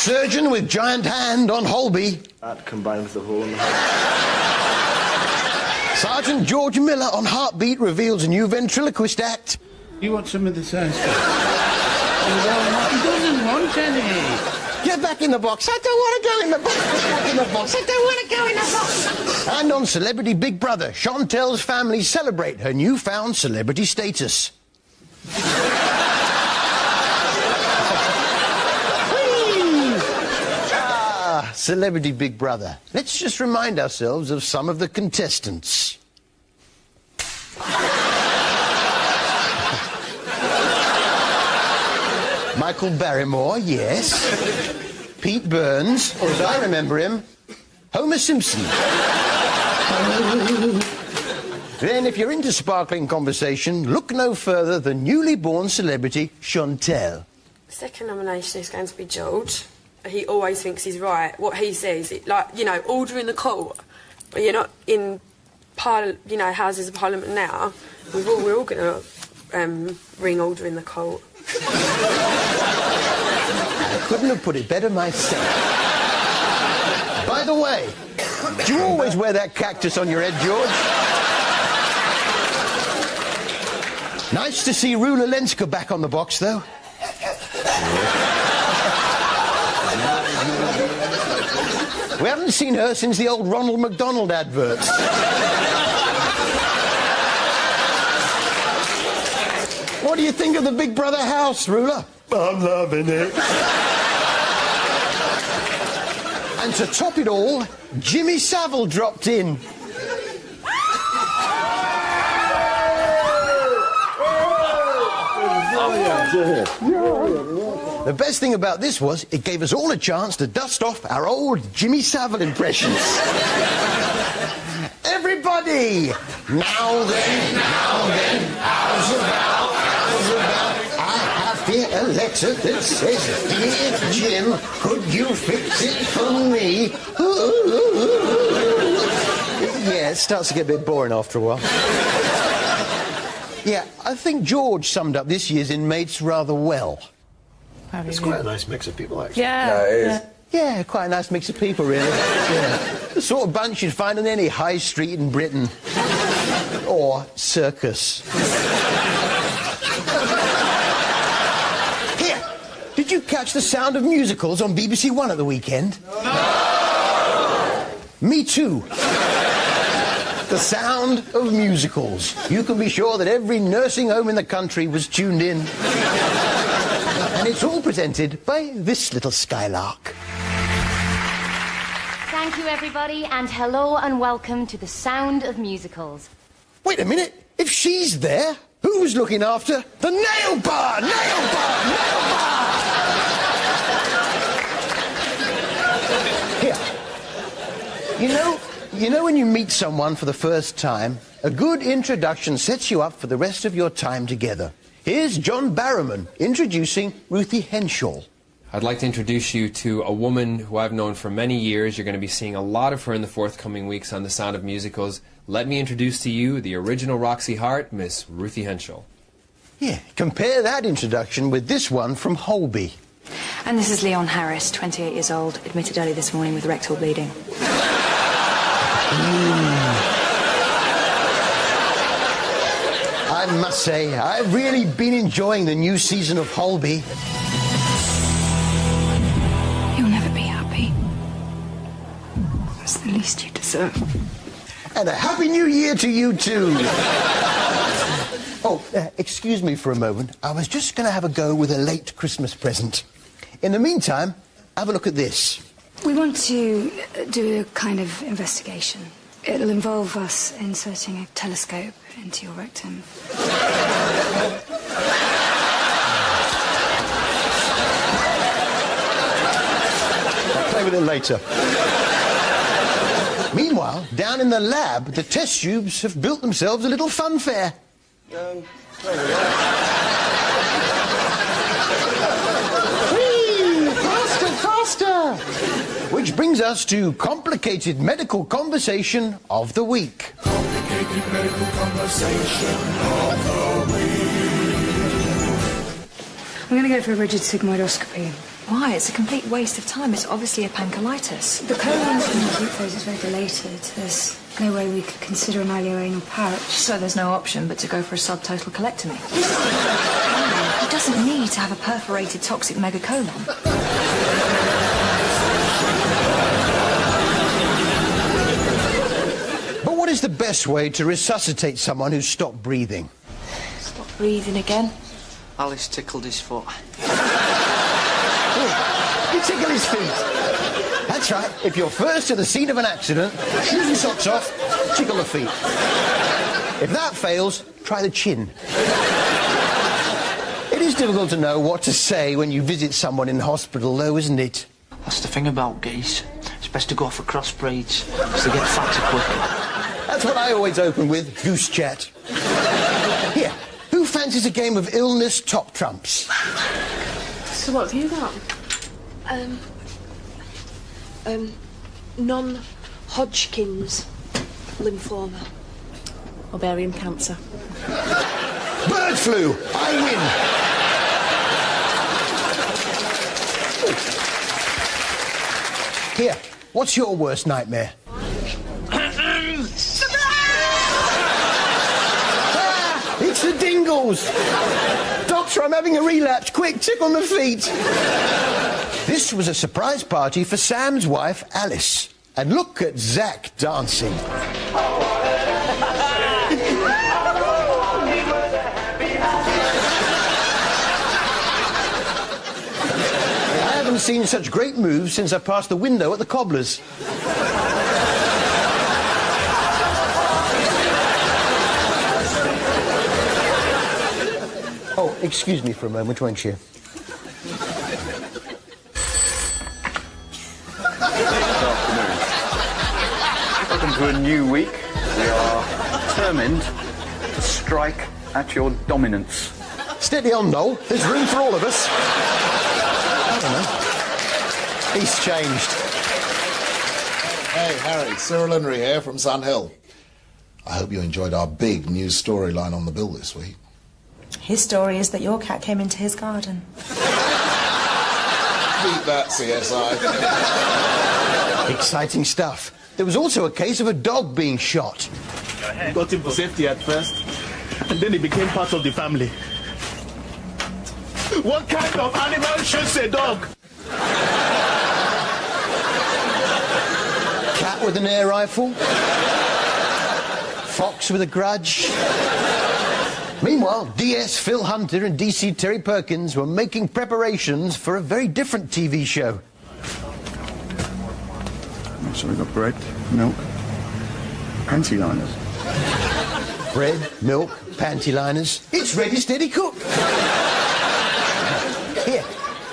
Surgeon with giant hand on Holby. That combined with the horn. Sergeant George Miller on Heartbeat reveals a new ventriloquist act. You want some of the sound stuff? He doesn't want any. Get back in the box. I don't want to go in the box. Get back in the box. I don't want to go in the box. And on Celebrity Big Brother, Chantel's family celebrate her newfound celebrity status. Celebrity Big Brother. Let's just remind ourselves of some of the contestants. Michael Barrymore, yes. Pete Burns, or as I remember him, Homer Simpson. Then, if you're into sparkling conversation, look no further than newly born celebrity Chantel. Second nomination is going to be George. He always thinks he's right. What he says, like, you know, order in the court. But you're not in, Houses of Parliament now. We're all going to ring order in the court. I couldn't have put it better myself. By the way, do you always wear that cactus on your head, George? Nice to see Rula Lenska back on the box, though. We haven't seen her since the old Ronald McDonald adverts. What do you think of the Big Brother house, Rula? I'm loving it. And to top it all, Jimmy Savile dropped in. The best thing about this was it gave us all a chance to dust off our old Jimmy Savile impressions. Everybody! Now then, how's about? I have here a letter that says, Dear Jim, could you fix it for me? Yeah, it starts to get a bit boring after a while. Yeah, I think George summed up this year's inmates rather well. It's quite a nice mix of people, actually. Yeah, it is. Yeah, quite a nice mix of people, really. Yeah. The sort of bunch you'd find on any high street in Britain. Or circus. Here, did you catch the sound of musicals on BBC One at the weekend? No! Me too. The sound of musicals. You can be sure that every nursing home in the country was tuned in. And it's all presented by this little skylark. Thank you, everybody, and hello and welcome to the Sound of Musicals. Wait a minute. If she's there, who's looking after the nail bar? Nail bar! Nail bar! Here. You know when you meet someone for the first time, a good introduction sets you up for the rest of your time together. Here's John Barrowman introducing Ruthie Henshaw. I'd like to introduce you to a woman who I've known for many years. You're going to be seeing a lot of her in the forthcoming weeks on The Sound of Musicals. Let me introduce to you the original Roxy Hart, Miss Ruthie Henshaw. Yeah, compare that introduction with this one from Holby. And this is Leon Harris, 28 years old, admitted early this morning with rectal bleeding. I must say, I've really been enjoying the new season of Holby. You'll never be happy. That's the least you deserve. And a Happy New Year to you, too. Excuse me for a moment. I was just going to have a go with a late Christmas present. In the meantime, have a look at this. We want to do a kind of investigation. It'll involve us inserting a telescope into your rectum. I'll play with it later. Meanwhile, down in the lab, the test tubes have built themselves a little fun fair. Faster, faster! Which brings us to complicated medical conversation of the week. Complicated medical conversation of the week. I'm going to go for a rigid sigmoidoscopy. Why? It's a complete waste of time. It's obviously a pancolitis. The colon in the acute phase is very dilated. There's no way we could consider an ileoanal pouch. So there's no option but to go for a subtotal colectomy. He doesn't need to have a perforated toxic megacolon. But what is the best way to resuscitate someone who's stopped breathing? Stop breathing again. Alice tickled his foot. You tickle his feet. That's right. If you're first to the scene of an accident, shoes and socks off, tickle the feet. If that fails, try the chin. It is difficult to know what to say when you visit someone in hospital, though, isn't it? That's the thing about geese. It's best to go for crossbreeds, because they get fatter quicker. That's what I always open with, goose chat. Here, who fancies a game of illness top trumps? So what have you got? Non-Hodgkin's lymphoma. Ovarian cancer. Bird flu! I win! Here, what's your worst nightmare? It's the Dingles! Doctor, I'm having a relapse. Quick, tickle my feet. This was a surprise party for Sam's wife, Alice. And look at Zach dancing. I haven't seen such great moves since I passed the window at the cobbler's. Oh, excuse me for a moment, won't you? Welcome to a new week. We are determined to strike at your dominance. Steady on, Noel. There's room for all of us. I don't know. He's changed. Hey, Harry. Cyril Henry here from Sand Hill. I hope you enjoyed our big news storyline on the bill this week. His story is that your cat came into his garden. Beat that, CSI. Exciting stuff. There was also a case of a dog being shot. We got him for safety at first, and then he became part of the family. What kind of animal shoots a dog? Cat with an air rifle. Fox with a grudge. Meanwhile, DS Phil Hunter and DC Terry Perkins were making preparations for a very different TV show. So we've got bread, milk, panty liners. Bread, milk, panty liners. It's ready, steady, cook. Here,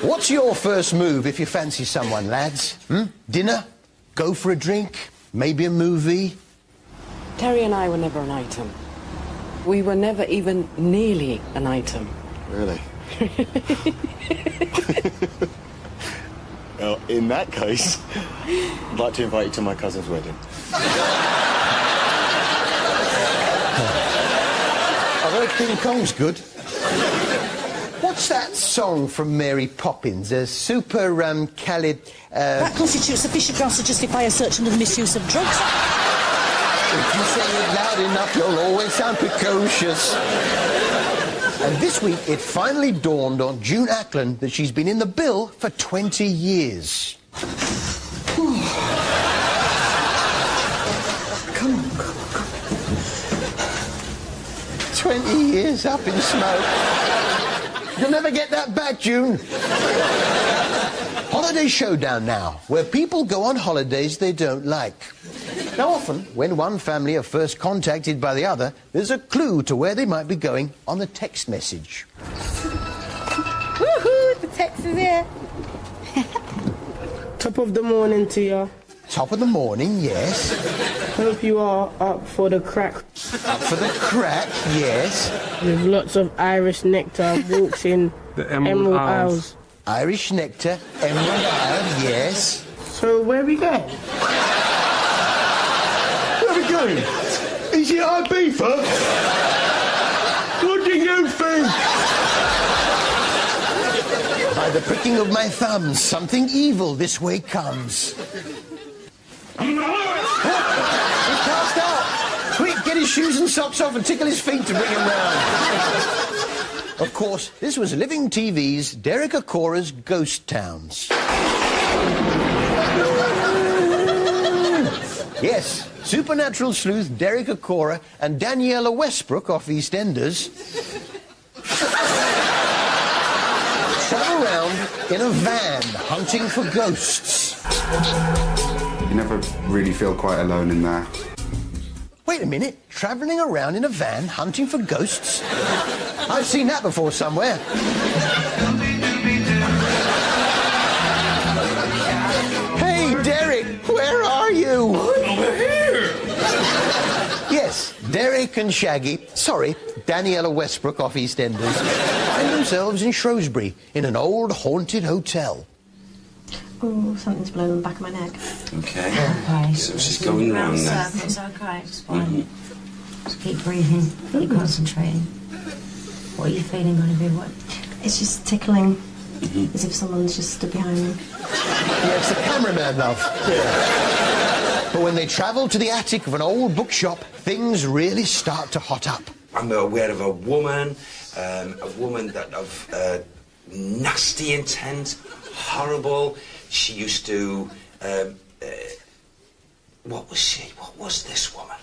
what's your first move if you fancy someone, lads? Dinner? Go for a drink? Maybe a movie? Terry and I were never an item. We were never even nearly an item. Really? Well, in that case, I'd like to invite you to my cousin's wedding. I've heard King Kong's good. What's that song from Mary Poppins? That constitutes sufficient grounds to justify a search under the misuse of drugs. If you say it loud enough, you'll always sound precocious. And this week, it finally dawned on June Ackland that she's been in the bill for 20 years. Come on, come on, come on. 20 years up in smoke. You'll never get that back, June. Holiday Showdown now, where people go on holidays they don't like. Now often, when one family are first contacted by the other, there's a clue to where they might be going on the text message. Woohoo! The text is here. Top of the morning to you. Top of the morning, yes. Hope you are up for the crack. Up for the crack, yes. With lots of Irish nectar walks in the Emerald Isles. Irish nectar, Emerald Isle, yes. So where are we going? Where are we going? Is it Ibiza? What do you think? By the pricking of my thumbs, something evil this way comes. Oh, he's passed out. Quick, get his shoes and socks off and tickle his feet to bring him round. Of course, this was Living TV's Derek Acorah's Ghost Towns. Yes, supernatural sleuth Derek Acorah and Daniela Westbrook off EastEnders travel around in a van hunting for ghosts. You never really feel quite alone in there. Wait a minute, travelling around in a van hunting for ghosts? I've seen that before somewhere. Hey, Derek, where are you? Over here! Yes, Derek and Shaggy, sorry, Daniela Westbrook off EastEnders, find themselves in Shrewsbury in an old haunted hotel. Oh, something's blowing on the back of my neck. Okay. Okay. So it's just going round there. It's okay, it's fine. Just keep breathing, keep concentrating. What are you feeling, Olivia? What? It's just tickling, as if someone's just stood behind me. Yeah, it's the cameraman, love. Yeah. But when they travel to the attic of an old bookshop, things really start to hot up. I'm aware of a woman that of nasty intent, horrible. She used to, what was she? What was this woman?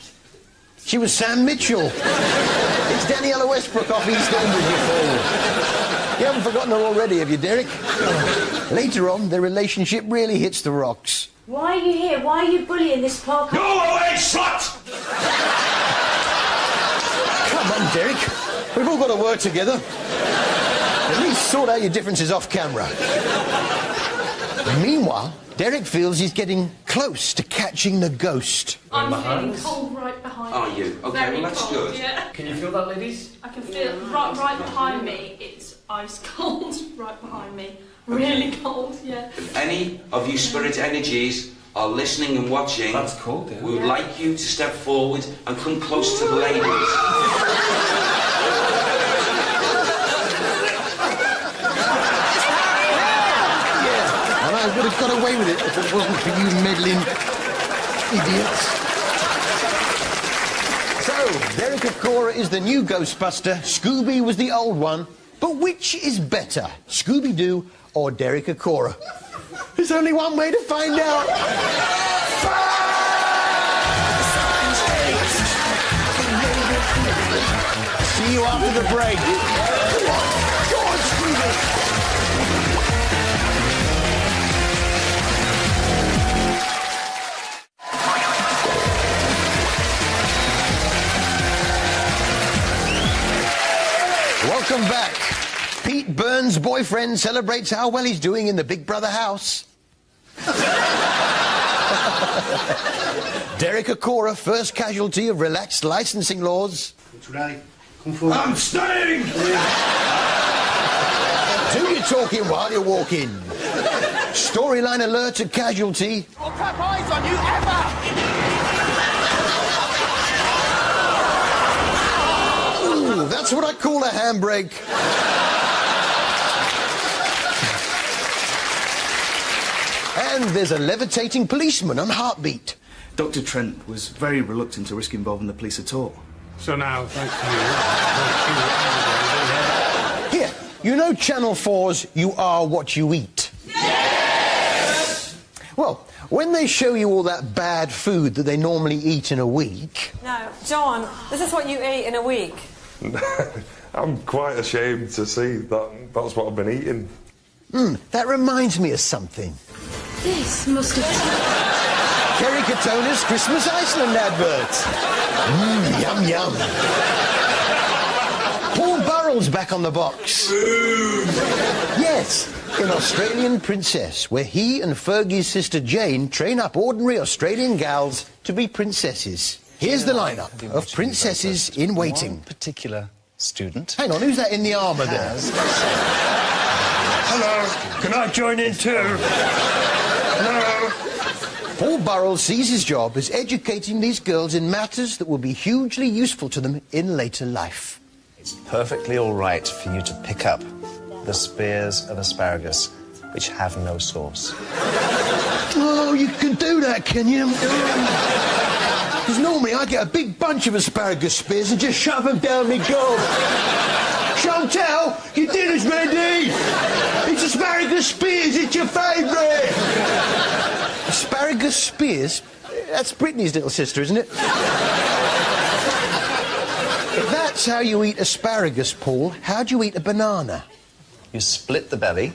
She was Sam Mitchell. It's Daniela Westbrook off EastEnders, you fool. You haven't forgotten her already, have you, Derek? Later on, their relationship really hits the rocks. Why are you here? Why are you bullying this poor... Go away, slut! Come on, Derek. We've all got to work together. At least sort out your differences off camera. Meanwhile, Derek feels he's getting close to catching the ghost. I'm feeling cold right behind me. Are you? Okay, Very well, that's cold, good. Yeah. Can you feel that, ladies? I can feel it right behind me. It's ice cold right behind me. Really cold, yeah. If any of you spirit energies are listening and watching, that's cold, yeah. We would like you to step forward and come close to the ladies. And I would have got away with it if it wasn't for you meddling idiots. So, Derek Acorah is the new Ghostbuster, Scooby was the old one. But which is better, Scooby-Doo or Derek Acorah? There's only one way to find out. See you after the break. Come on, Scooby. Welcome back. Pete Burns' boyfriend celebrates how well he's doing in the Big Brother house. Derek Acorah, first casualty of relaxed licensing laws. Today, come forward. I'm staying! Do your talking while you're walking. Storyline alert at casualty. I'll clap eyes on you ever! Ooh, that's what I call a handbrake. And there's a levitating policeman on Heartbeat. Dr. Trent was very reluctant to risk involving the police at all. So now, thank you. Here, you know Channel 4's You Are What You Eat? Yes! Well, when they show you all that bad food that they normally eat in a week... No, John, this is what you eat in a week. I'm quite ashamed to see that that's what I've been eating. That reminds me of something. This must have... Kerry Katona's Christmas Iceland advert. Yum, yum. Paul Burrell's back on the box. Yes, in Australian Princess, where he and Fergie's sister Jane train up ordinary Australian gals to be princesses. Here's the lineup of princesses in waiting. One particular student. Hang on, who's that in the armour there? Hello, can I join in too? Hello. Paul Burrell sees his job as educating these girls in matters that will be hugely useful to them in later life. It's perfectly all right for you to pick up the spears of asparagus, which have no sauce. Oh, you can do that, can you? Because normally I get a big bunch of asparagus spears and just shove them down my gob. Chantal, your dinner's ready! It's asparagus spears, it's your favourite! Asparagus spears? That's Brittany's little sister, isn't it? If that's how you eat asparagus, Paul, how do you eat a banana? You split the belly,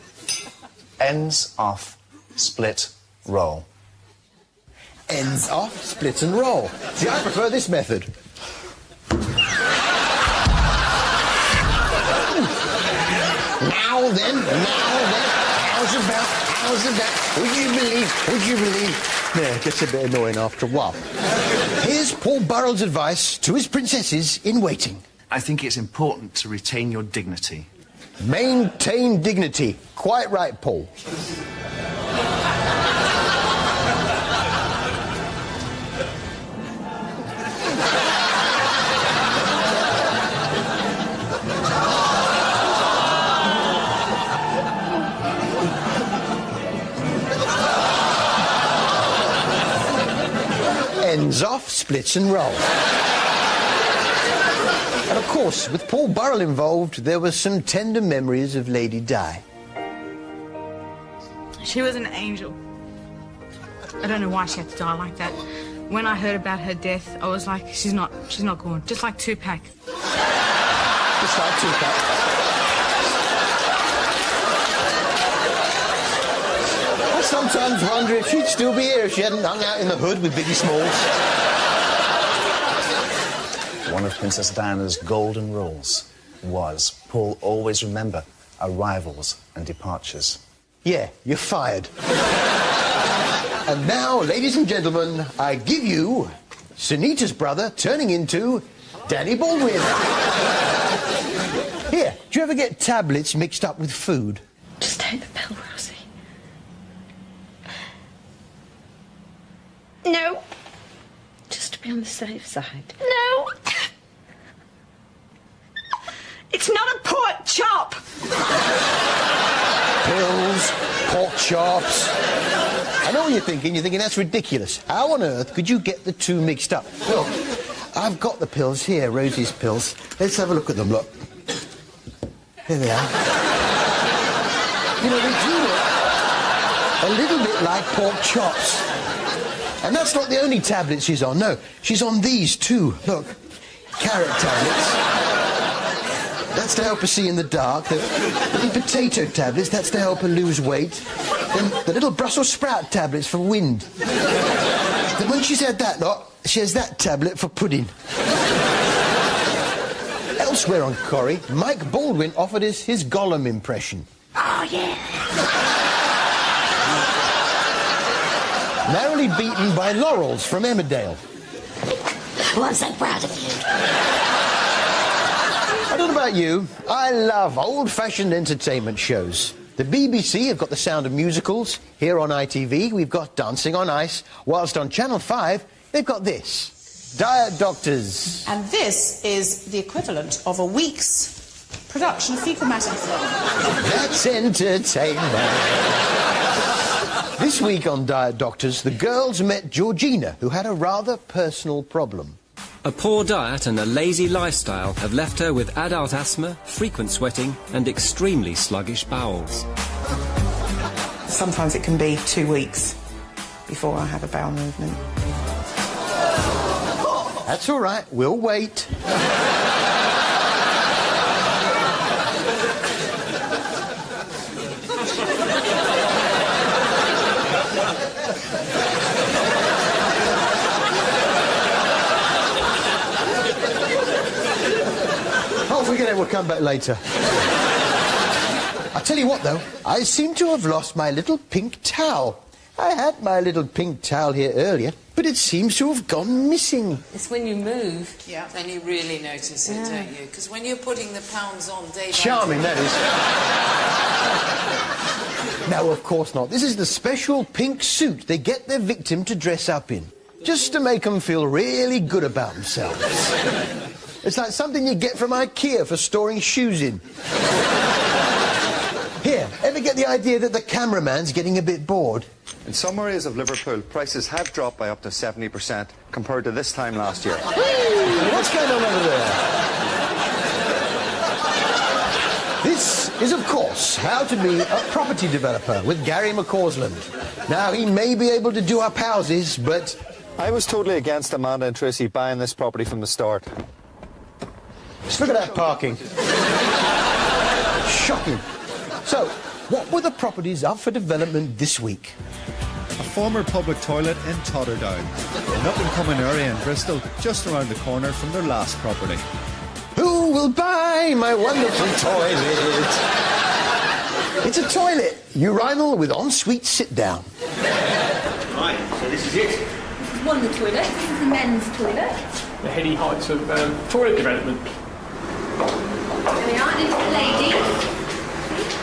ends off, split, roll. Ends off, split and roll. See, I prefer this method. Now then, how's about, would you believe? Yeah, it gets a bit annoying after a while. Here's Paul Burrell's advice to his princesses in waiting. I think it's important to retain your dignity. Maintain dignity. Quite right, Paul. Ends off, splits and roll. And of course, with Paul Burrell involved, there were some tender memories of Lady Di. She was an angel. I don't know why she had to die like that. When I heard about her death, I was like, she's not gone. Just like Tupac. Just like Tupac. I sometimes wonder if she'd still be here if she hadn't hung out in the hood with Biggie Smalls. One of Princess Diana's golden rules was, Paul, always remember arrivals and departures. Yeah, you're fired. And now, ladies and gentlemen, I give you Sunita's brother turning into Danny Baldwin. Here, do you ever get tablets mixed up with food? Just take the pill, Rosie. No. Just to be on the safe side. No. It's not a pork chop. Pills, pork chops. I know what you're thinking. You're thinking that's ridiculous. How on earth could you get the two mixed up? Look, I've got the pills here, Rosie's pills. Let's have a look at them, look. Here they are. You know, they do look a little bit like pork chops. And that's not the only tablet she's on, no. She's on these too, look. Carrot tablets. That's to help her see in the dark. The little potato tablets, that's to help her lose weight. Then the little Brussels sprout tablets for wind. Then when she's had that lot, she has that tablet for pudding. Elsewhere on Corrie, Mike Baldwin offered us his Gollum impression. Oh, yeah. Narrowly beaten by Laurels from Emmerdale. Well, I'm so proud of you. I don't know about you, I love old-fashioned entertainment shows. The BBC have got The Sound of Musicals. Here on ITV, we've got Dancing on Ice. Whilst on Channel 5, they've got this. Diet Doctors. And this is the equivalent of a week's production of fecal matter. That's entertainment. This week on Diet Doctors, the girls met Georgina, who had a rather personal problem. A poor diet and a lazy lifestyle have left her with adult asthma, frequent sweating and extremely sluggish bowels. Sometimes it can be 2 weeks before I have a bowel movement. That's all right, we'll wait. Oh, forget it, we'll come back later. I tell you what, though, I seem to have lost my little pink towel. I had my little pink towel here earlier, but it seems to have gone missing. It's when you move, then you really notice it, don't you? Because when you're putting the pounds on day by Charming, day... that is. No, of course not. This is the special pink suit they get their victim to dress up in, just to make them feel really good about themselves. It's like something you get from IKEA for storing shoes in. Ever get the idea that the cameraman's getting a bit bored? In some areas of Liverpool, prices have dropped by up to 70% compared to this time last year. What's going on over there? This is, of course, How to Be a Property Developer with Gary McCausland. Now, he may be able to do up houses, but... I was totally against Amanda and Tracy buying this property from the start. Just look at that parking. Shocking. So, what were the properties up for development this week? A former public toilet in Totterdown, an up-and-coming area in Bristol, just around the corner from their last property. Who will buy my wonderful toilet? It's a toilet, urinal with ensuite sit-down. Right, so this is it. One of the toilets. This is the men's toilet. The heady heights of toilet development. There we are, this is the ladies.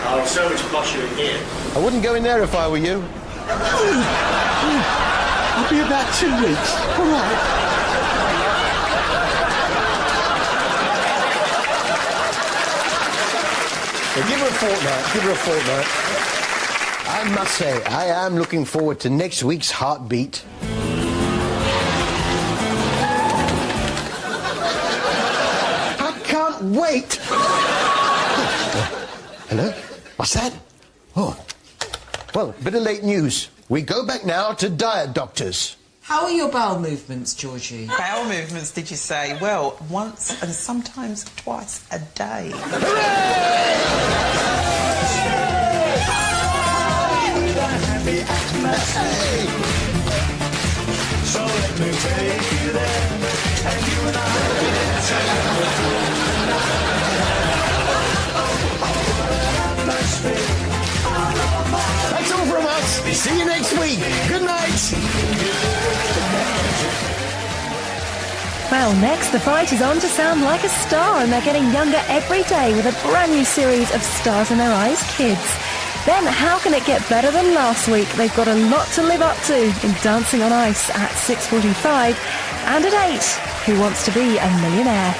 Oh, so much posher in here. I wouldn't go in there if I were you. I'll be about 2 weeks. All right. Yeah, give her a fortnight. Give her a fortnight. I must say, I am looking forward to next week's Heartbeat. I can't wait. Hello? What's that? Oh. Well, bit of late news. We go back now to diet doctors. How are your bowel movements, Georgie? Bowel movements, did you say? Well, once and sometimes twice a day. So let me take you there, and you and I That's all from us. See you next week. Good night. Well, next, the fight is on to sound like a star, and they're getting younger every day with a brand new series of Stars in Their Eyes Kids. Then, how can it get better than last week? They've got a lot to live up to in Dancing on Ice at 6:45, and at 8, Who Wants to Be a Millionaire?